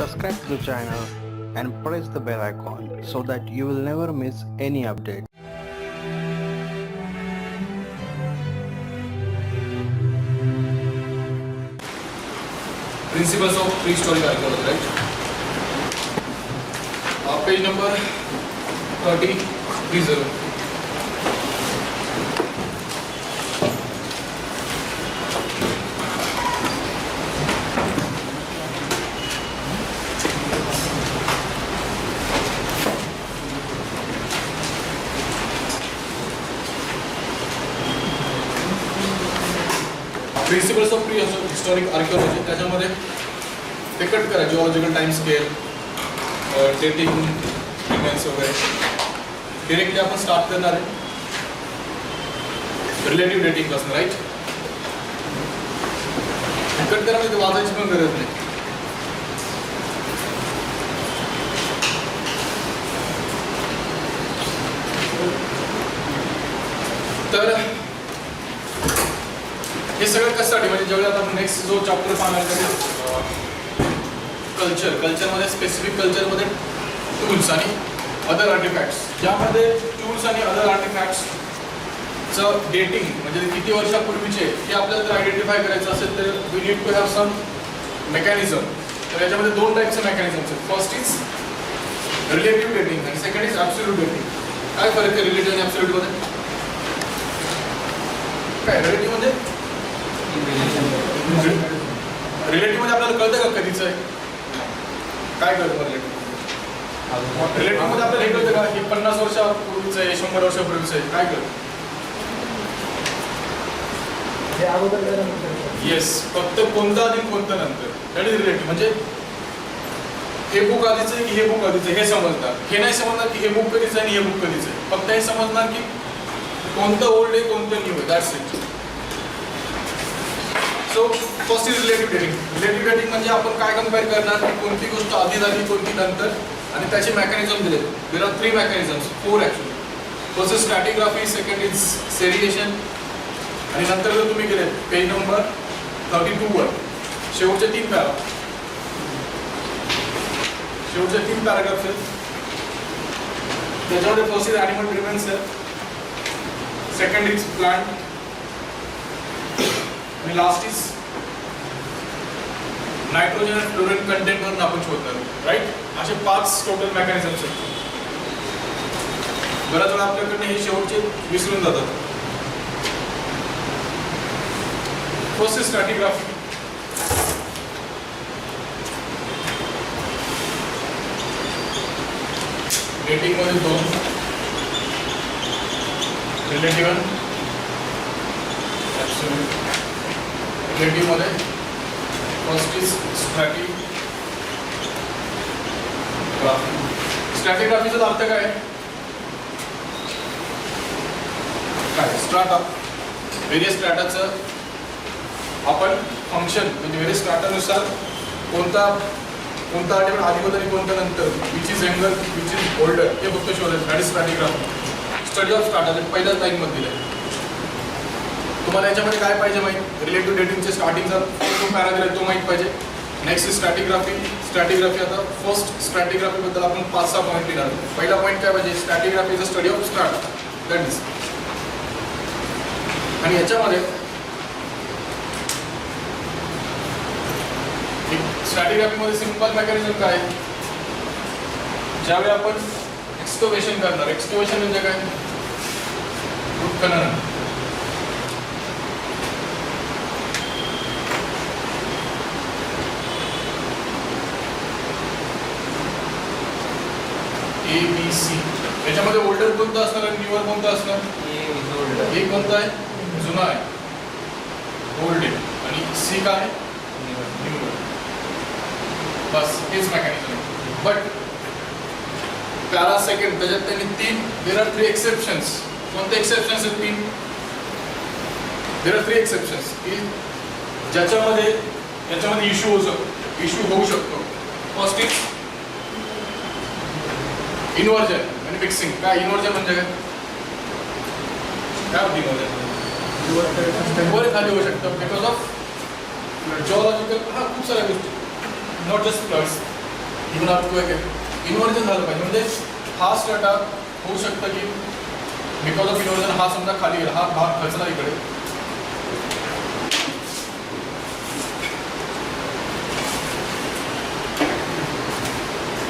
subscribe to the channel and press the bell icon so that you will never miss any update. Principles of prehistoric archaeology, right? Page number 30. Principles of pre historic archaeology त्याच्यामध्ये ते cut करा geological time scale dating remains वगैरे directly आपण start करणार आहे relative dating पासून right cut करा म्हणजे वाचायची पण गरज नाही तर हे सगळं कशासाठी म्हणजे ज्यावेळेला आपण नेक्स्ट जो चॅप्टर पाहणार कल्चरमध्ये स्पेसिफिक कल्चरमध्ये टूल्स आणि अदर आर्टिफॅक्ट्स ज्यामध्ये टूल्स आणि अदर आर्टिफॅक्ट्सचं डेटिंग म्हणजे किती वर्षापूर्वीचे हे आपल्याला जर आयडेंटिफाय करायचं असेल तर we need to have some mechanism तर याच्यामध्ये दोन टाईपचे मेकॅनिझम्स आहेत फर्स्ट इज रिलेटिव्ह डेटिंग आणि सेकंड इज ॲब्सोल्यूट डेटिंग काय फरक आहे रिलेटिव्ह आणि ॲब्सोल्यूटमध्ये काय रिलेटिव्ह म्हणजे रिलेटिव्ह मध्ये आपल्याला कळतं का कधीच आहे काय कळतं रिलेटिव्ह मध्ये आपल्याला हे कळतं का की 50 वर्षापूर्वीच आहे 100 वर्षापूर्वीच आहे काय कळतं येस फक्त कोणतं आधी कोणतं नंतर दॅट इज रिलेटिव्ह म्हणजे हे बुक आधीच आहे की हे बुक आधीच आहे हे समजणार हे नाही समजणार की हे बुक कधीच आहे आणि हे बुक कधीच आहे फक्त हे समजणार की कोणतं ओल्ड आहे कोणतं न्यू आहे that's it so first is relative dating म्हणजे आपण काय कम्पेअर करणार की कोणती गोष्ट आधी झाली कोणती नंतर आणि त्याचे मेकॅनिझम दिले there are 3 mechanisms 4 actually first is stratigraphy second is seriation आणि नंतर जर तुम्ही गेले पेज नंबर 32 वर शेवटचे 3 पॅराग्राफ्स आहेत त्याच्यामध्ये फर्स्ट इज ॲनिमल रिमेन्स आहे सेकंड इज प्लांट आणि लास्ट इज नायट्रोजन आणि फ्लोरीन कंटेंट वरून आपण शोधणार राईट असे 5 टोटल मेकॅनिझम्स आहेत बऱ्याच वेळा आपल्याकडे हे शेवटचे विसरून जातात फर्स्ट इज स्ट्रॅटिग्राफी डेटिंग मध्ये 2 रिलेटिव्ह रिलेटिव्ह मध्ये फर्स्ट इज स्ट्रॅटिग्राफीचा अर्थ काय स्ट्राटा वेरियस स्ट्रॅटाचं आपण फंक्शन म्हणजे वेरियस स्ट्रॅटानुसार कोणता आर्टिकल आधी होतं आणि कोणतं नंतर which is younger which is older हे फक्त शोधायचं दॅट इज स्ट्रॅटिग्राफी स्टडी ऑफ स्ट्रॅटा पहिल्याच लाईनमध्ये दिलं तुम्हाला याच्यामध्ये काय पाहिजे माहीत रिलेटिव्ह डेटिंगचे स्टार्टिंगचा जो पॅराग्राफ आहे तो माहीत पाहिजे नेक्स्ट इज स्ट्रॅटिग्राफी आता फर्स्ट स्ट्रॅटिग्राफीबद्दल आपण 5-6 पॉईंट लिहिणार पहिला पॉईंट काय पाहिजे stratigraphy is a study of strata that is आणि याच्यामध्ये स्ट्रॅटिग्राफीमध्ये सिंपल मेकॅनिझम काय ज्यावेळी आपण एक्सकव्हेशन करणार एक्सकव्हेशन म्हणजे काय उत्खनन ABC याच्यामध्ये ओल्डर कोणतं असणार आणि न्यूअर कोणतं असणार ए कोणतं आहे जुना आहे ओल्ड आहे आणि सी काय आहे न्यूअर बस हेच मेकॅनिझम बट पॅरा सेकंड त्याच्यात त्यांनी 3 देर आर 3 एक्सेप्शन्स कोणते एक्सेप्शन्स आहेत 3 देर आर 3 एक्सेप्शन्स की ज्याच्यामध्ये इश्यू होऊ शकतो फर्स्ट इज इन्व्हर्जन आणि मिक्सिंग काय इन्व्हर्जन म्हणजे काय होतं इन्व्हर्जन वर खाली होऊ शकतं बिकॉज ऑफ जिओलॉजिकल खूप साऱ्या गोष्टी not just floods even earthquake आहे, इन्व्हर्जन झालं पाहिजे. म्हणजे हा स्ट्रॅटा होऊ शकतं की बिकॉज ऑफ इन्व्हर्जन हा समजा खाली गेला, हा भाग खचला इकडे,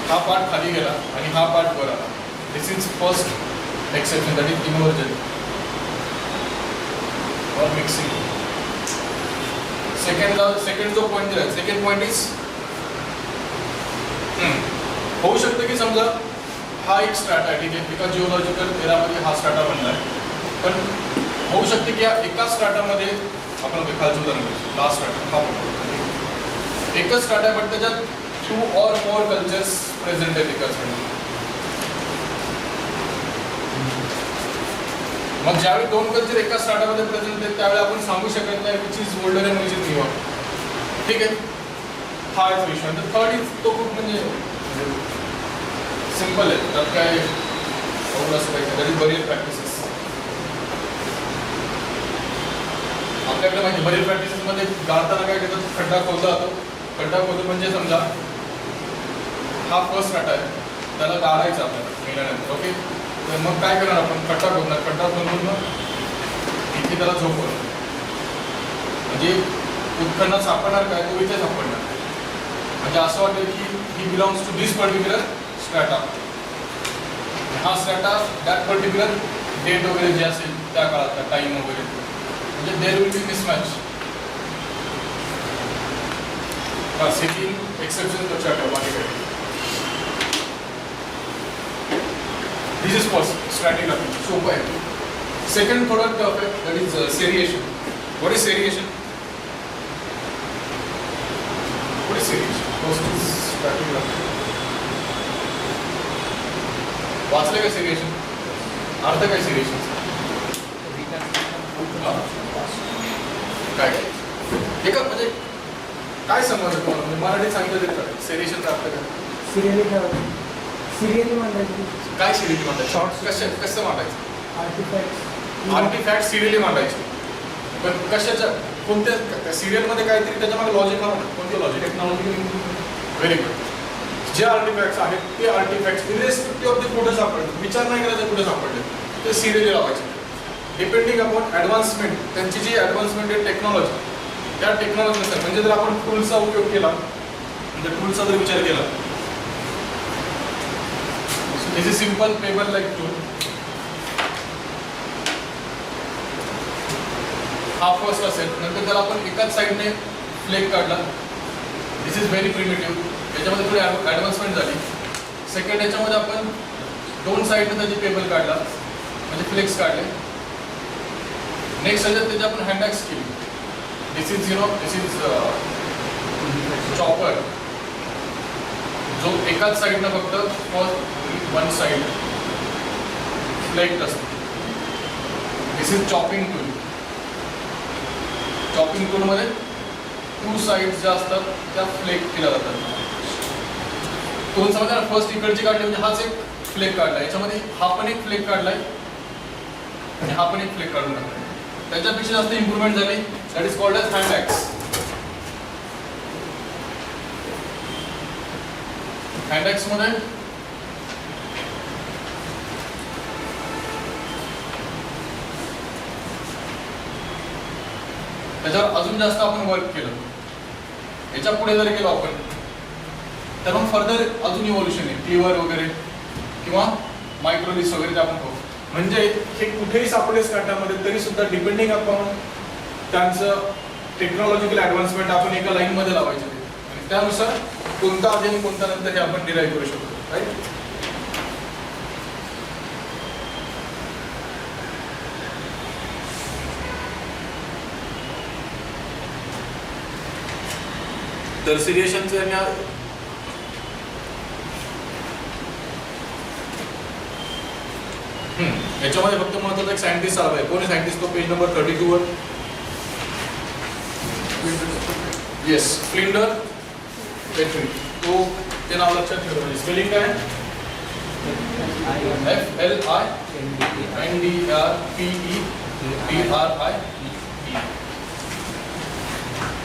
हा पार्ट खाली गेला आणि हा पार्ट वर आला. This is first exception, that is inversion और मिक्सिंग. सेकंड जो पॉईंट दिला, सेकंड पॉईंट इज होऊ शकतं की समजा हा एक स्ट्रॅटा आहे, ठीक आहे, एका जिओलॉजिकल एरामध्ये हा स्ट्रॅटा बनला आहे, पण होऊ शकते की या एका स्ट्रॅटामध्ये आपण खालचं उदाहरण घेऊ, लास्ट स्ट्रॅटा हा एकच स्ट्रॅटा आहे, पण त्याच्यात 2 or more कल्चर्स प्रेझेंट आहेत एकाच वेळी. मग ज्यावेळी 2 कल्चर एका स्ट्रॅटामध्ये प्रेझेंट आहेत त्यावेळी आपण सांगू शकत नाही which is older and which is newer. ठीक आहे, हा एक विषय. तर थर्ड इज तो खूप म्हणजे सिंपल आहे, त्यात काय अवघड असं काही दॅट इज बरियल प्रॅक्टिसेस. आपल्याकडे माहिती बरियल प्रॅक्टिसेसमध्ये गाळताना काय करतात, खड्डा खोदला जातो. खड्डा खोदून म्हणजे समजा हा फर्स्ट स्ट्रॅटा आहे, त्याला गाळायचं आपल्याला मेल्यानंतर. ओके, तर मग काय करणार आपण, खड्डा खोदणार, खड्डा खोदून मग इथे त्याला झोपवणार. म्हणजे उत्खननात सापडणार काय, तो इथे सापडणार. म्हणजे असं वाटेल की ही बिलॉंग्स टू दिस पर्टिक्युलर स्ट्रॅटा. हा स्ट्रॅटा दॅट पर्टिक्युलर डेट वगैरे जे असेल त्या काळातला टाईम वगैरे, म्हणजे देर विल बी मिसमॅच. बस हे 3 एक्सेप्शन लक्षात ठेवा. बाकी दिस इज फर्स्ट स्ट्रॅटिग्राफी, सोपं आहे. सेकंड थोडं टफ आहे, that is seriation. What is seriation? What is seriation? First is stratigraphy. वाचलं काय सेरिएशन? अर्थ काय सेरिएशन? काय हे का म्हणजे काय समजलं तुम्हाला? म्हणजे मराठीत सांगितलं तरी काय सेरिएशनचा अर्थ काय? सिरियली मांडायची. काय सिरियली मांडायची? शॉर्ट कसं मांडायचं? आर्टिफॅक्ट सिरियली मांडायचे, पण कशाच्या कोणत्या सिरियलमध्ये काहीतरी त्याच्यामध्ये लॉजिक हवं. कोणतं लॉजिक? टेक्नॉलॉजी. Very good. जे आर्टिफॅक्ट्स आहेत ते आर्टिफॅक्ट्स इरेस्पेक्टिव्ह ऑफ ते कुठे सापडले, विचार नाही करायचा कुठे सापडले, ते सिरियली लावायचे. डिपेंडिंग अपॉन ॲडव्हान्समेंट, त्यांची जी ॲडव्हान्समेंट आहे टेक्नॉलॉजी, त्या टेक्नॉलॉजीनुसार. म्हणजे जर आपण टूलचा उपयोग केला, म्हणजे टूलचा जर विचार केला, this is simple paper like tool. हा फर्स्ट असेल, नंतर त्याला आपण एकाच साईडने फ्लेक काढला. This is very primitive. याच्यामध्ये थोडी ॲडव्हान्समेंट झाली. सेकंड याच्यामध्ये आपण 2 साईडने त्याची पेपर काढला, म्हणजे फ्लेक्स काढले. नेक्स्ट त्याची आपण हँडॅक्स केली. This is this is chopper, जो एकाच साईडनं फक्त फॉर 1 साईड फ्लेक्ट असतो. This is chopping tool. Chopping टूलमध्ये 2 साईड्स ज्या असतात त्या फ्लेक केल्या जातात. दोन समजा ना, फर्स्ट इकडची काढली म्हणजे हाच एक फ्लेक काढला, याच्यामध्ये हा पण एक फ्लेक काढलाय आणि हा पण एक फ्लेक काढून टाकलाय. त्याच्यापेक्षा जास्त इम्प्रूव्हमेंट झाली, that is called as hand axe. Hand axe मध्ये त्याच्यावर अजून जास्त आपण वर्क केलं. याच्या पुढे जर गेलो आपण तर मग फर्दर अजून इव्होल्युशन आहे, क्लिवर वगैरे किंवा मायक्रोलिस वगैरे ते आपण पाहू. म्हणजे हे कुठेही सापडले स्ट्रॅटामध्ये तरी सुद्धा डिपेंडिंग अपॉन त्यांचं टेक्नॉलॉजिकल ॲडव्हान्समेंट आपण एका लाईनमध्ये लावायचे आणि त्यानुसार कोणता आधी आणि कोणता नंतर हे आपण डिराईव्ह करू शकतो. राईट. तर सिरिएशनचे याच्यामध्ये फक्त महत्वाचा एक सायंटिस्ट आला आहे. कोण आहे सायंटिस्ट? तो पेज नंबर 32 वर. Yes, Flinder petri. तो ते नाव लक्षात ठेवलं पाहिजे. स्पेलिंग काय? FLINDRPETRI.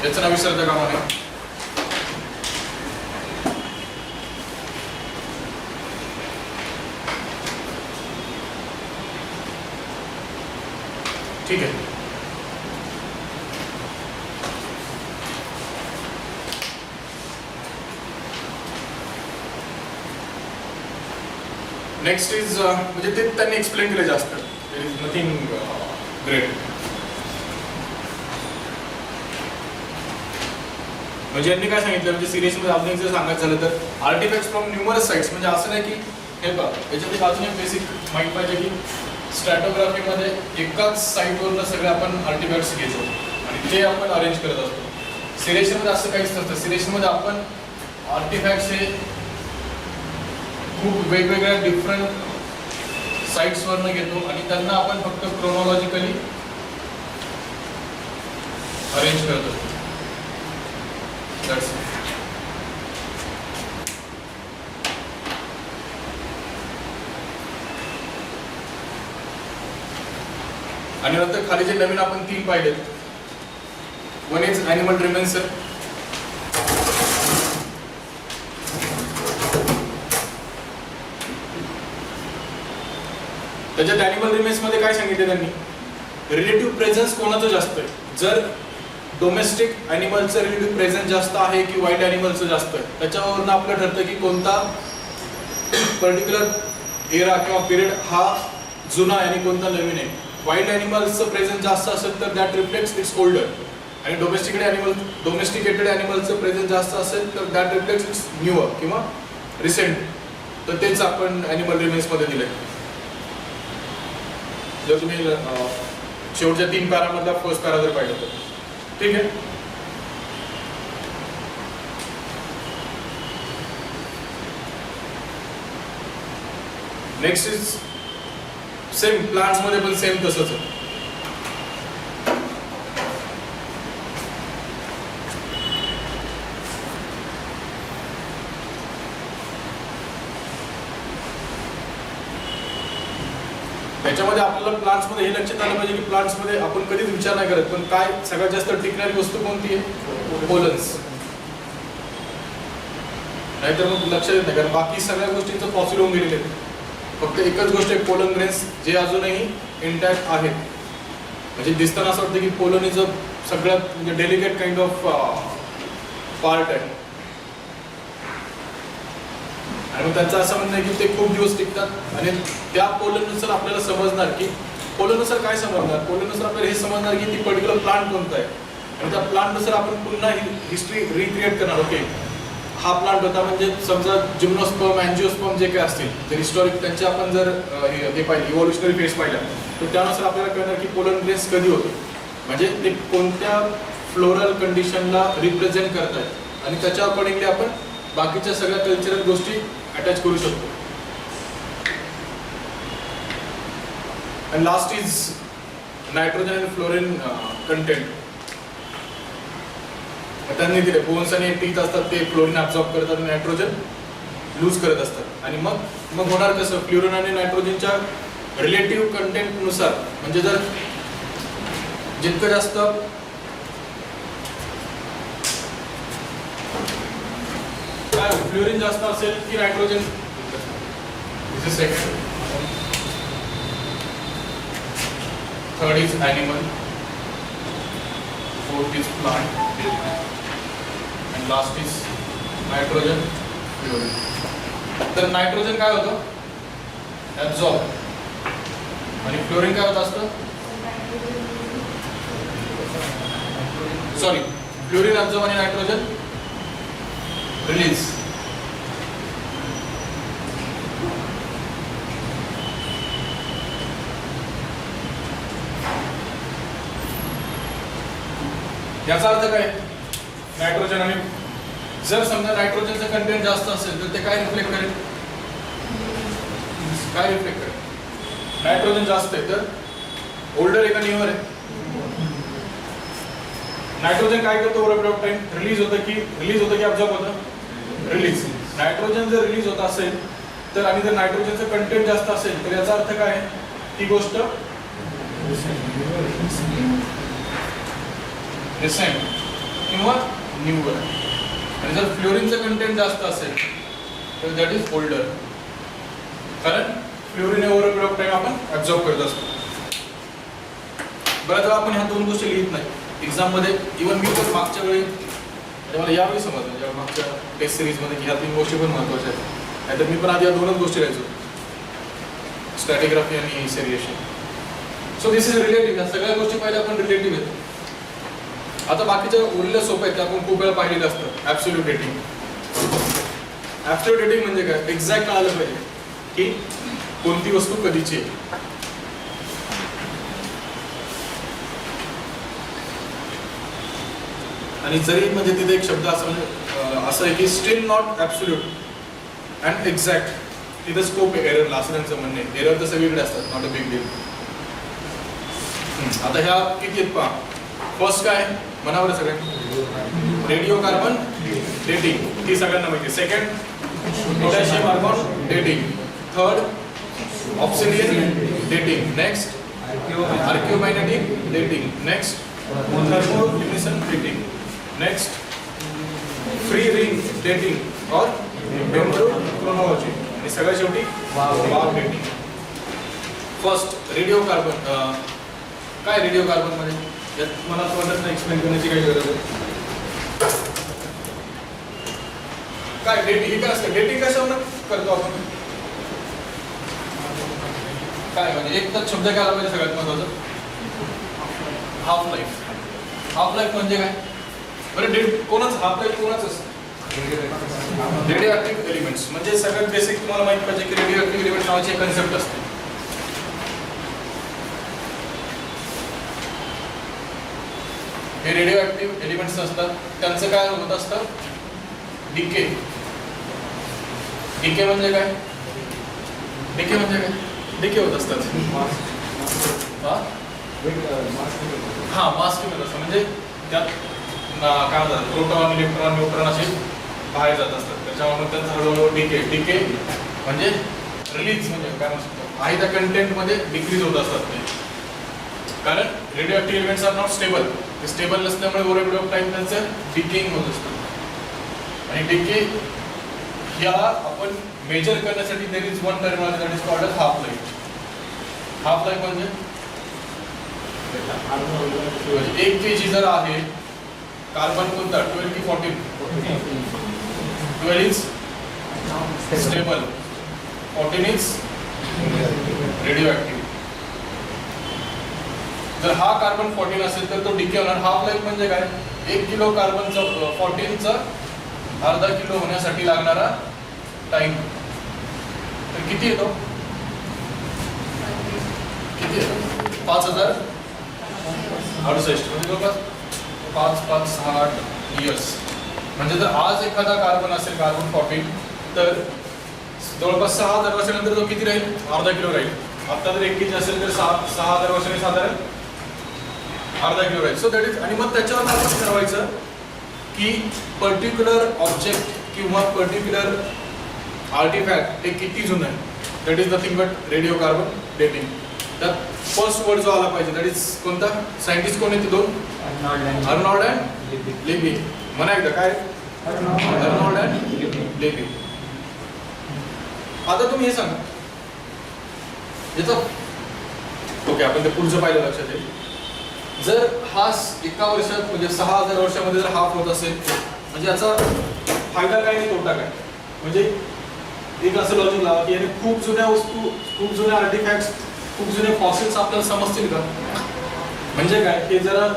याचं नाव विसरता कामा नये. ठीक आहे. नेक्स्ट इज म्हणजे ते त्यांनी एक्सप्लेन केलं जास्त. There is nothing great. म्हणजे यांनी काय सांगितलं, म्हणजे सिरियसमध्ये अजून एक जर सांगायचं झालं तर आर्टिफॅक्ट्स फ्रॉम न्यूमरस साइट्स, म्हणजे असं नाही की हे बघा याच्यात एक अजून एक बेसिक माहिती पाहिजे की स्ट्रॅटोग्राफीमध्ये एकाच साईटवरून सगळे आपण आर्टिफॅक्ट्स घेतो आणि ते आपण अरेंज करत असतो. सिरियसमध्ये असं काहीच नसतं. सिरियसमध्ये आपण आर्टिफॅक्ट्स हे खूप वेगवेगळ्या डिफरंट साईट्सवरनं घेतो आणि त्यांना आपण फक्त क्रोनॉलॉजिकली अरेंज करत असतो. That's it. आणि नंतर खाली जे नवीन आपण 3 पाहिलेत. One is animal remains. त्याच्यात ॲनिमल रिमेन्स मध्ये काय सांगितले त्यांनी, रिलेटिव्ह प्रेझेन्स कोणाचं जास्त आहे. जर डोमेस्टिक ॲनिमलचं रिलेटिव्ह प्रेझेन्स जास्त आहे की वाईल्ड ॲनिमलचं जास्त आहे, त्याच्यावरून आपलं ठरतं की कोणता पर्टिक्युलर एरा किंवा पिरियड हा जुना आहे आणि कोणता नवीन आहे. वाईल्ड ॲनिमल्सचं प्रेझेन्स जास्त असेल तर दॅट रिफ्लेक्ट्स इट्स ओल्डर, आणि डोमेस्टिकेटेड ॲनिमलचं प्रेझेन्स जास्त असेल तर दॅट रिफ्लेक्ट्स इट्स न्यूअर किंवा रिसेंट. तर तेच आपण ॲनिमल रिमेन्समध्ये दिलंय. जर तुम्ही शेवटच्या 3 पॅरामधला फर्स्ट पॅरा जर पाहिलं तर ठीक आहे. नेक्स्ट इज सेम प्लांट्स मध्ये पण सेम तसंच आहे. त्याच्यामध्ये आपल्याला प्लांट्स मध्ये हे लक्षात आलं पाहिजे की प्लांट्स मध्ये आपण कधीच विचार नाही करत, पण काय सगळ्यात जास्त टिकणारी वस्तू कोणती आहे, पोलन्स. नाहीतर मग लक्षात येत नाही, कारण बाकी सगळ्या गोष्टींचं फॉसिल होऊन गेलेले आहेत. फक्त एकच गोष्ट आहे पोलन ग्रेन्स जे अजूनही इंटॅक्ट आहेत. म्हणजे दिसताना असं वाटतं की पोलन इज अ सगळ्यात म्हणजे डेलिकेट काइंड ऑफ पार्ट आहे. आणि मग त्यांचं असं म्हणणं आहे की ते खूप दिवस टिकतात आणि त्या पोलननुसार आपल्याला समजणार की पोलननुसार काय समजणार, पोलननुसार आपल्याला हे समजणार की ती पर्टिक्युलर प्लांट कोणता आहे आणि त्या प्लांटनुसार आपण पुन्हा हिस्ट्री रिक्रिएट करणार. ओके, हा प्लांट होता म्हणजे समजा जिम्नोस्पर्म अँजिओस्पर्म जे काही असतील जर हिस्टॉरिक त्यांचे आपण जर हे पाहिले इव्हॉल्युशनरी फेज पाहिला तर त्यानुसार आपल्याला कळणार की पोलन ग्रेन्स कधी होतो, म्हणजे ते कोणत्या फ्लोरल कंडिशनला रिप्रेझेंट करत आहेत आणि त्याच्या अकॉर्डिंगली आपण बाकीच्या सगळ्या कल्चरल गोष्टी अटॅच करू शकतो. आणि last is nitrogen and fluorine content. त्यांनी दिले बोन्स आणि टीथ असतात ते फ्लोरीन ॲब्झॉर्ब करतात आणि नायट्रोजन लूज करत असतात. आणि मग होणार कसं, फ्लोरीन आणि नायट्रोजनच्या रिलेटिव्ह कंटेंटनुसार, म्हणजे जर जितकं जास्त काय फ्लोरीन जास्त असेल की nitrogen, second, third is animal, fourth is plant, and last is nitrogen fluorine. तर नायट्रोजन काय होतं, ॲब्झॉर्ब, आणि फ्लोरीन काय होत असतं, सॉरी फ्लोरीन ॲब्झॉर्ब आणि नायट्रोजन रिलीज. याचा अर्थ काय, नायट्रोजन आणि जर समजा नायट्रोजनचं कंटेंट जास्त असेल तर ते काय रिफ्लेक्ट करेल, काय रिफ्लेक्ट करेल, नायट्रोजन जास्त आहे तर ओल्डर आहे का न्यूअर आहे. नायट्रोजन काय करतो over period of time, release होतं की ॲब्झॉर्ब होतं, रिलीज. नायट्रोजन जर रिलीज होत असेल तर आणि जर नायट्रोजनचं कंटेंट जास्त असेल तर याचा अर्थ काय, ती गोष्ट रिसेंट किंवा न्यूअर. आणि जर फ्लोरीनचं कंटेंट जास्त असेल तर दॅट इज ओल्डर, कारण fluorine over period of time आपण ॲब्झॉर्ब करत असतो. बऱ्याच वेळा आपण ह्या दोन गोष्टी लिहित नाही एक्झाममध्ये. इव्हन मी पण मागच्या वेळी म्हणजे मला यावेळी समजलं जेव्हा मागच्या टेस्ट सिरीजमध्ये की ह्या 3 गोष्टी पण महत्त्वाच्या आहेत. नाहीतर मी पण आधी या 2च गोष्टी लिहायचो, स्ट्रॅटिग्राफी आणि seriation. So this is relative. या सगळ्या गोष्टी पहिल्या आपण रिलेटिव्ह आहेत. आता बाकीच्या उरलेल्या सोप्या आहेत, त्या आपण खूप वेळा पाहिलेलं असतं. Absolute dating. ॲब्सोल्यूट डेटिंग म्हणजे काय? एक्झॅक्ट कळालं पाहिजे की कोणती वस्तू कधीची आहे. आणि जरी म्हणजे तिथे एक शब्द असं म्हणजे असं आहे की still not absolute and exact. तिथं स्कोप आहे एररला, असं त्यांचं म्हणणं आहे. एरर तर सगळीकडे असतात, नॉट अ बिग डील. आता ह्या किती आहेत पहा. फर्स्ट काय मनावर सगळ्यांनी? रेडिओ कार्बन डेटिंग, ती सगळ्यांना माहिती. Second potassium argon dating. Third obsidian dating. Next archaeomagnetic dating. Next thermoluminescence dating. Next free ring dating और डेंड्रोक्रोनोलॉजी. आणि सगळ्यात शेवटी varve dating. First radio carbon. काय रेडिओ कार्बन मध्ये यात मला असं वाटत नाही एक्सप्लेन करण्याची काही गरज आहे. काय डेटिंग हे काय असतं? डेटिंग कशावर करतो आपण? काय म्हणजे एक तर शब्द काय आला पाहिजे सगळ्यात महत्वाचं? Half life. हाफ लाईफ म्हणजे काय? बरं कोणाच हाफ लाईफ कोणाच असतं? Radio active elements. म्हणजे सगळ्यात बेसिक तुम्हाला माहित पाहिजे की रेडिओ ऍक्टिव्ह एलिमेंट नावाची एक कन्सेप्ट असते. हे रेडिओ ऍक्टिव्ह एलिमेंट्स असतात, त्यांचं काय होत असतं? डिके. डिके म्हणजे काय? डिके म्हणजे काय? डिके होत असतात. हा मास किंवा असतं म्हणजे त्यात काय म्हणतात प्रोटॉन इलेक्ट्रॉन न्यूट्रॉन असे बाहेर जात असतात. त्याच्यामुळे त्यांचं हळूहळू डिके. डिके म्हणजे रिलीज म्हणजे काय म्हणतो आहे त्या कंटेंटमध्ये डिक्रीज होत असतात ते. कारण radioactive elements are not stable. ते स्टेबल नसल्यामुळे ओव्हर पिरियड ऑफ टाइम त्यांचं डिकेइंग होत असतं. आणि डिके ह्या आपण मेजर करण्यासाठी there is one terminology that is called as half life. Half life म्हणजे 1 kg जर आहे कार्बन कोणता 12 की 14? 12 is stable, 14 is radio active. जर हा कार्बन 14 असेल तर तो डिके होणार. हाफ लाईफ म्हणजे काय? 1 किलो कार्बनचा 14चा अर्धा किलो होण्यासाठी लागणारा टाइम. तर किती येतो? किती येतो? 5068 म्हणजे जवळपास 5-5-6-8 इयर्स. म्हणजे जर आज एखादा कार्बन असेल कार्बन 14 तर जवळपास 6000 वर्षानंतर तो किती राहील? अर्धा किलो राहील. आता जर 1 kg असेल तर 6000 वर्षांनी साधारण अर्धा किलो राहील. So that is. आणि मग त्याच्यावर आपण ठरवायचं की पर्टिक्युलर ऑब्जेक्ट किंवा पर्टिक्युलर आर्टिफॅक्ट हे किती जुनं आहे. That is nothing but radio carbon dating. त्यात फर्स्ट वर्ड जो आला पाहिजे दॅट इज कोणता? सायंटिस्ट कोण आहेत? 2 अर्नॉल्ड अँड लेबी. म्हणा एकदा काय? Arnold and Libby. आता तुम्ही हे सांगा याचा ओके आपण ते पुढचं पाहिलं लक्षात येईल. जर हा एका वर्षात म्हणजे 6000 वर्षामध्ये जर हाफ होत असेल म्हणजे याचा फायदा काय आणि तोटा काय? म्हणजे एक असं लॉजिक लावा की याने खूप जुन्या वस्तू, खूप जुन्या आर्टिफॅक्ट्स, खूप जुने फॉसिल्स आपल्याला समजतील का? म्हणजे काय की जरा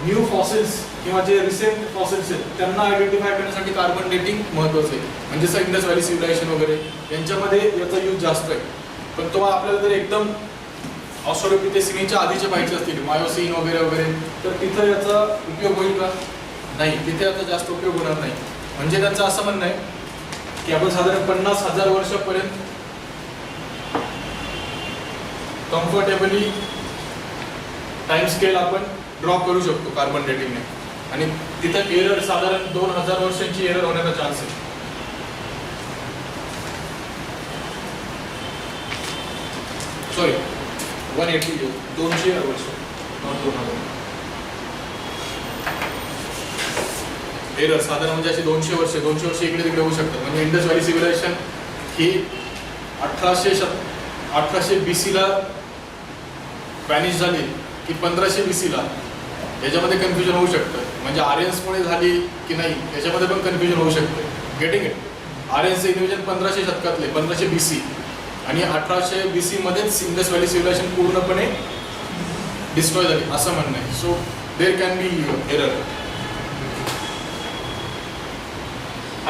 न्यू फॉसिल्स किंवा जे रिसेंट फॉसिल्स आहेत त्यांना आयडेंटिफाय करण्यासाठी कार्बन डेटिंग महत्त्वाचं आहे. म्हणजे जसं इंडस व्हॅली सिव्हिलायझेशन वगैरे यांच्यामध्ये याचा यूज जास्त आहे. पण तो आपल्याला जर एकदम ऑस्ट्रोपिथेसिसच्या आधीचे पाहिजे असतील मायोसिन वगैरे वगैरे तर तिथं याचा उपयोग होईल का? नाही, तिथे याचा जास्त उपयोग होणार नाही. म्हणजे त्यांचं असं म्हणणं आहे की आपण साधारण 50,000 वर्षापर्यंत कम्फर्टेबली टाइम स्केल आपण ड्रॉ करू शकतो कार्बन डेटिंगने. आणि तिथं एरर साधारण 2000 वर्षांची एरर होण्याचा चान्स आहे. सॉरी 180 200 वर्ष नॉट 2000. एरर साधारण म्हणजे अशी 200 वर्ष इकडे तिकडे होऊ शकतात. म्हणजे इंडस व्हॅली सिव्हिलायझेशन ही 1800 BC ला व्हॅनिश झाली की 1500 BC ला याच्यामध्ये कन्फ्युजन होऊ शकतं. म्हणजे आर्यन्समुळे झाली की नाही याच्यामध्ये पण कन्फ्युजन होऊ शकतं. Getting it? आर्यन्सचं इन्व्हेजन 1500 शतकातले 1500 BC आणि 1800 BC मध्येच इंडस व्हॅली सिव्हिलायझेशन पूर्णपणे डिस्ट्रॉय झाली असं म्हणणं आहे. So there can be error.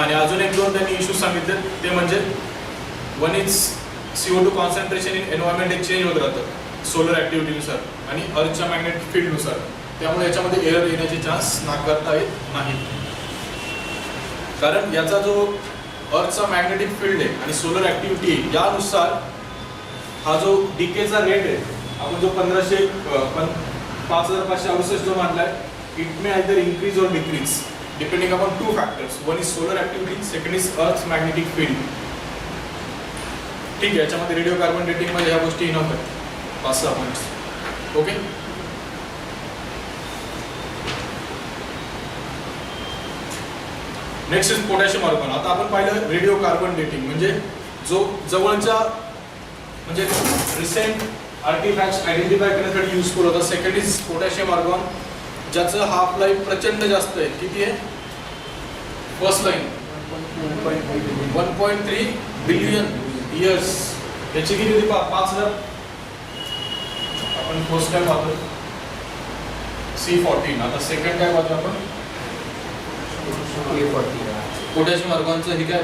आणि अजून एक दोन त्यांनी इश्यूज सांगितले ते म्हणजे one is CO2 concentration in environment एक चेंज होत राहतं सोलर ॲक्टिव्हिटीनुसार आणि अर्थच्या मॅग्नेटिक फील्डनुसार. त्यामुळे याच्यामध्ये एरर येण्याचे चान्स नाकारता येत नाही. कारण याचा जो अर्थचा मॅग्नेटिक फील्ड आहे आणि सोलर ॲक्टिव्हिटी आहे यानुसार हा जो डिकेचा रेट आहे आपण जो 5500 जो मानला आहे इट मे आयदर इन्क्रीज और decrease depending upon two factors. One is solar activity, second is earth magnetic field. ठीक आहे, याच्यामध्ये रेडिओ कार्बन डेटिंगमध्ये ह्या गोष्टी इनफ आहेत 5-6 points. Okay. Next is potassium argon. आता आपण पाहिलं रेडिओ कार्बन डेटिंग म्हणजे जो जवळच्या म्हणजे रिसेंट आर्टिफॅक्ट्स आयडेंटिफाय करण्यासाठी युजफुल होता. सेकंड इज पोटॅशियम आर्गॉन ज्याचं हाफ लाईफ प्रचंड जास्त आहे. किती आहे? First line 1.3 billion years. याची किती होती? 5000. आपण फर्स्ट काय पाहतो C14. आता सेकंड काय पाहतो आपण पोटॅशियम आर्गॉनचं हे काय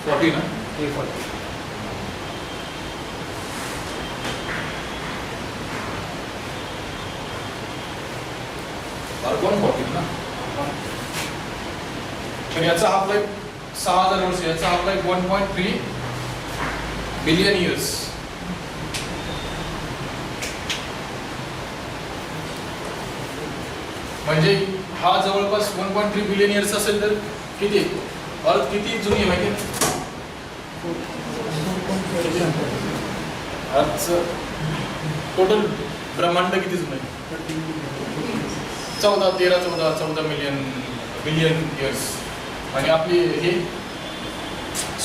40 ना A40. आर्गॉन 40 ना. तर याचा हाफ लाईफ 6000 वर्ष. याचा हाफ लाईफ 1.3 बिलियन इयर्स. म्हणजे हा जवळपास 1.3 बिलियन इयर्स असेल तर किती अर्थ किती जुनी आहे माहिती आहे? अर्थचं टोटल ब्रह्मांड किती जुनं आहे? 14 बिलियन इयर्स. आणि आपली हे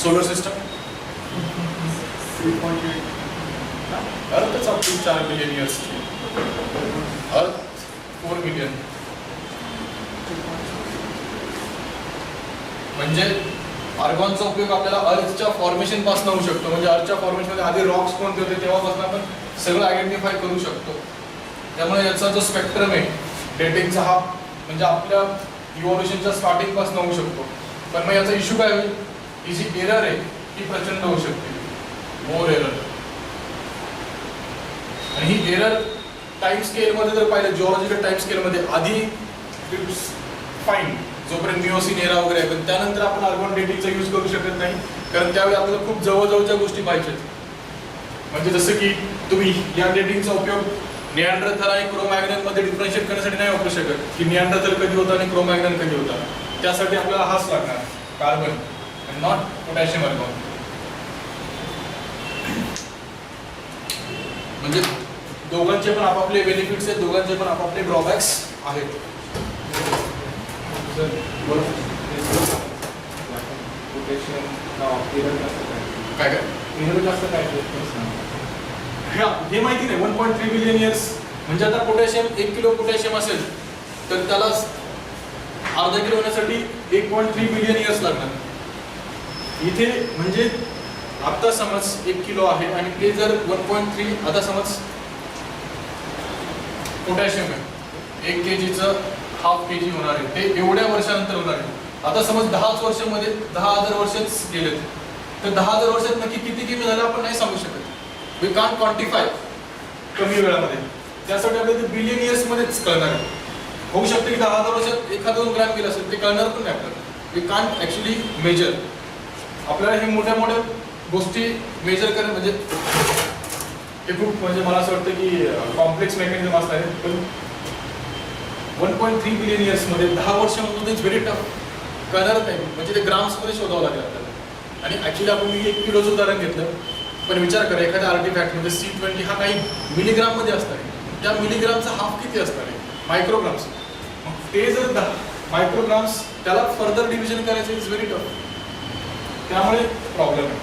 सोलर सिस्टम अर्थच आपली 4 बिलियन इयर्स. अर्थ 4 बिलियन. म्हणजे आर्गॉनचा उपयोग आपल्याला अर्थच्या फॉर्मेशन पासून होऊ शकतो. म्हणजे अर्थच्या फॉर्मेशनमध्ये आधी रॉक्स कोणते होते तेव्हापासून आपण सगळं आयडेंटिफाय करू शकतो. त्यामुळे याचा जो स्पेक्ट्रम आहे डेटिंगचा हा म्हणजे आपल्या इव्हॉल्युशनच्या स्टार्टिंग पासून होऊ शकतो. पण मग याचा इश्यू काय होईल? ही जी एरर आहे ती प्रचंड होऊ शकते. मोर एरर. आणि ही एरर टाइम स्केलमध्ये जर पाहिलं जिओलॉजिकल टाइम स्केलमध्ये आधी इट्स फाईन जोपर्यंत मिओसिन एरा वगैरे आहे. पण त्यानंतर आपण आर्गॉन डेटिंगचा यूज करू शकत नाही कारण त्यावेळी आपल्याला खूप जवळजवळच्या गोष्टी पाहिजेत. म्हणजे जसं की तुम्ही या डेटिंगचा उपयोग निअँडरथल आणि क्रोमॅग्ननमध्ये डिफरन्शिएट करण्यासाठी नाही वापरू शकत की निअँडरथल कधी होता आणि क्रोमॅग्नन कधी होता. त्यासाठी आपल्याला हाच लागणार carbon and not potassium argon. म्हणजे दोघांचे पण आपापले बेनिफिट्स आहेत, दोघांचे पण आपापले ड्रॉबॅक्स आहेत. काय हे माहिती नाही. 1.3 बिलियन इयर्स म्हणजे आता पोटॅशियम 1 किलो पोटॅशियम असेल तर त्याला अर्धा किलो होण्यासाठी 1.3 बिलियन इयर्स लागणार. इथे म्हणजे आता समज 1 किलो आहे आणि ते जर 1.3 आता समज पोटॅशियम आहे 1 kgचं ½ kg होणार आहे. ते एवढ्या वर्षानंतर होणार आहे. आता समज 10 वर्षामध्ये 10,000 वर्षच गेलेत तर 10,000 वर्षात नक्की किती कमी झालं आपण नाही सांगू शकत. वी कांट क्वांटिफाय कमी वेळामध्ये. त्यासाठी आपल्याला ते बिलियन इयर्स मध्येच कळणार आहे. होऊ शकते की 10,000 वर्षात 1-2 ग्रॅम गेलं असेल ते कळणार पण नाही आपल्याला. We can't actually measure. आपल्याला हे मोठ्या मोठ्या गोष्टी मेजर करणं म्हणजे हे खूप म्हणजे मला असं वाटतं की कॉम्प्लेक्स मेकॅनिझम असणार आहे. पण 1.3 बिलियन इयर्समध्ये 10 वर्षामध्ये इट्स व्हेरी टफ. कळणारच नाही. म्हणजे ते ग्राम्समध्ये शोधावं लागेल आपल्याला. आणि ॲक्च्युली आपण 1 किलोचं उदाहरण घेतलं पण विचार करा एखाद्या आर्टिफॅक्टमध्ये C20 हा काही मिलीग्राममध्ये असणार आहे. त्या मिलीग्रामचा हाफ किती असणार आहे? मायक्रोग्राम्स. ते जर मायक्रोग्राम्स त्याला फर्दर डिव्हिजन करायचं इज व्हेरी टफ. त्यामुळे प्रॉब्लेम आहे.